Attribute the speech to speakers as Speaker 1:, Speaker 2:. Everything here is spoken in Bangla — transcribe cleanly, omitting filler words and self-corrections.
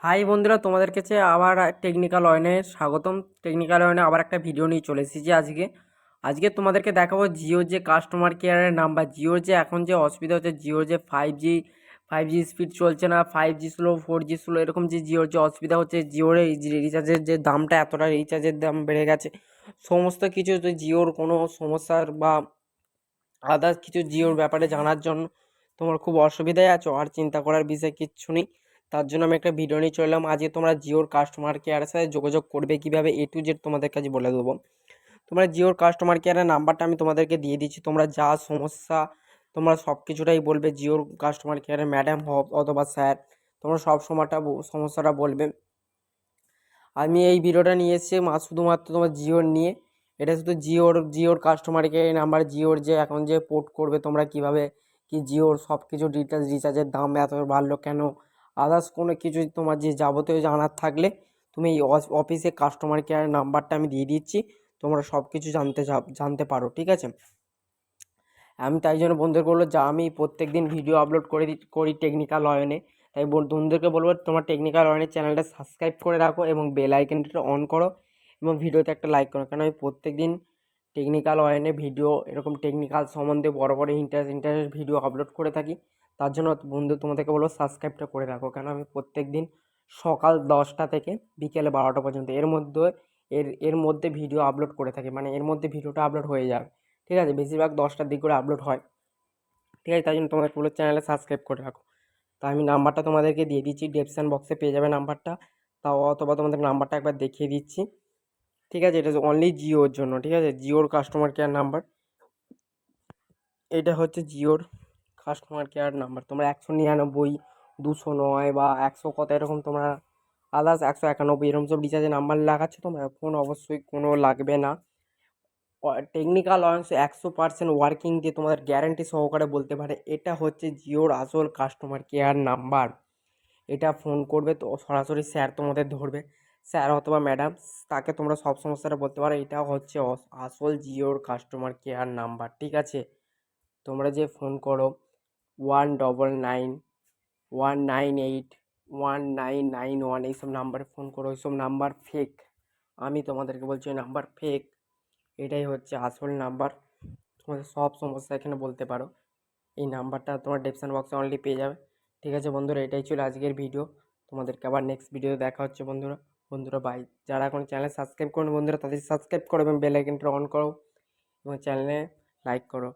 Speaker 1: হাই বন্ধুরা, তোমাদের কাছে আবার টেকনিক্যাল ওয়ানে স্বাগতম। টেকনিক্যাল ওয়ানে আবার একটা ভিডিও নিয়ে চলে এসেছি আজকে তোমাদেরকে দেখাবো জিওর যে কাস্টমার কেয়ারের নাম্বার। জিওর যে এখন যে অসুবিধা হচ্ছে, জিওর যে ফাইভ জি স্পিড চলছে না, 5G স্লো, 4G স্লো, এরকম যে জিওর যে অসুবিধা হচ্ছে, জিওর এই রিচার্জের যে দামটা এতটা রিচার্জের দাম বেড়ে গেছে, সমস্ত কিছু তো জিওর কোনো সমস্যার বা আদার্স কিছু জিওর ব্যাপারে জানার জন্য তোমার খুব অসুবিধায় আছো, আর চিন্তা করার বিষয় কিচ্ছু নেই। তার জন্য আমি একটা ভিডিও নিয়ে চললাম। আজকে তোমরা জিওর কাস্টমার কেয়ারের সাথে যোগাযোগ করবে কিভাবে, A to Z তোমাদের কাছে বলে দেবো। তোমরা জিওর কাস্টমার কেয়ারের নাম্বারটা আমি তোমাদেরকে দিয়ে দিচ্ছি। তোমরা যা সমস্যা তোমরা সব কিছুটাই বলবে জিওর কাস্টমার কেয়ারে, ম্যাডাম হোক অথবা স্যার, তোমরা সব সমস্যাটা বলবে। আমি এই ভিডিওটা নিয়ে এসেছি শুধুমাত্র তোমার জিওর নিয়ে। এটা শুধু জিওর কাস্টমার কেয়ার নাম্বার। জিওর যে এখন যে পোর্ট করবে তোমরা কিভাবে, কি জিওর সব কিছু ডিটেলস, রিচার্জের দাম এত বাড়লো কেন, আদার্স কোনো কিছু তোমার যে যাবতীয় জানার থাকলে তুমি এই অফিসে কাস্টমার কেয়ার নাম্বারটা আমি দিয়ে দিচ্ছি, তোমরা সব কিছু জানতে পারো, ঠিক আছে। আমি তাই জন্য বন্ধুদের বলবো, যা আমি প্রত্যেক দিন ভিডিও আপলোড করি টেকনিক্যাল অয়নে, তাই বন্ধুদেরকে বলবো তোমার টেকনিক্যাল অয়নের চ্যানেলটা সাবস্ক্রাইব করে রাখো এবং বেল আইকনটা অন করো এবং ভিডিওতে একটা লাইক করো, কারণ আমি প্রত্যেক দিন টেকনিক্যাল অয়নে ভিডিও এরকম টেকনিক্যাল সম্বন্ধে বড় বড় ইন্টারেস্ট ভিডিও আপলোড করে থাকি। তার জন্য বন্ধু তোমাদেরকে বলবো সাবস্ক্রাইবটা করে রাখো, কারণ আমি প্রত্যেক দিন সকাল 10টা থেকে বিকেলে 12টা পর্যন্ত এর মধ্যে ভিডিও আপলোড করে থাকি, মানে এর মধ্যে ভিডিওটা আপলোড হয়ে যাবে, ঠিক আছে। বেশিরভাগ 10টার দিক করে আপলোড হয়, ঠিক আছে। তাই জন্য তোমাদের পুরো চ্যানেলে সাবস্ক্রাইব করে রাখো। তা আমি নাম্বারটা তোমাদেরকে দিয়ে দিচ্ছি, ডেসক্রিপশন বক্সে পেয়ে যাবে নাম্বারটা। তাও অথবা তোমাদের নাম্বারটা একবার দেখিয়ে দিচ্ছি, ঠিক আছে। এটা অনলি জিওর জন্য, ঠিক আছে, জিওর কাস্টমার কেয়ার নাম্বার। এটা হচ্ছে জিওর কাস্টমার কেয়ার নাম্বার। তোমরা 199, 209 বা 100 কত এরকম তোমরা আদার্স 191 এরকম সব রিচার্জের নাম্বার লাগাচ্ছ, তোমরা ফোন অবশ্যই কোনো লাগবে না। টেকনিক্যাল অংশ 100% ওয়ার্কিং দিয়ে তোমাদের গ্যারান্টি সহকারে বলতে পারে এটা হচ্ছে জিওর আসল কাস্টমার কেয়ার নাম্বার। এটা ফোন করবে তো সরাসরি স্যার তোমাদের ধরবে, স্যার অথবা ম্যাডাম, তাকে তোমরা সব সমস্যাটা বলতে পারো। এটা হচ্ছে আসল জিওর কাস্টমার কেয়ার নাম্বার, ঠিক আছে। তোমরা যে ফোন করো 199 198 1991 এইসব নাম্বারে ফোন করো, ওইসব নাম্বার ফেক। আমি তোমাদেরকে বলছি ওই নাম্বার ফেক। এটাই হচ্ছে আসল নাম্বার। তোমাদের সব সমস্যা এখানে বলতে পারো। এই নাম্বারটা তোমার ডেসক্রিপশন বক্সে অনলি পেয়ে যাবে, ঠিক আছে বন্ধুরা। এটাই ছিল আজকের ভিডিও। তোমাদেরকে আবার নেক্সট ভিডিওতে দেখা হচ্ছে বন্ধুরা। বন্ধুরা বাই। যারা এখন চ্যানেল সাবস্ক্রাইব করুন বন্ধুরা, তাদের সাবস্ক্রাইব করো এবং বেল আইকনটা অন করো এবং চ্যানেলে লাইক করো।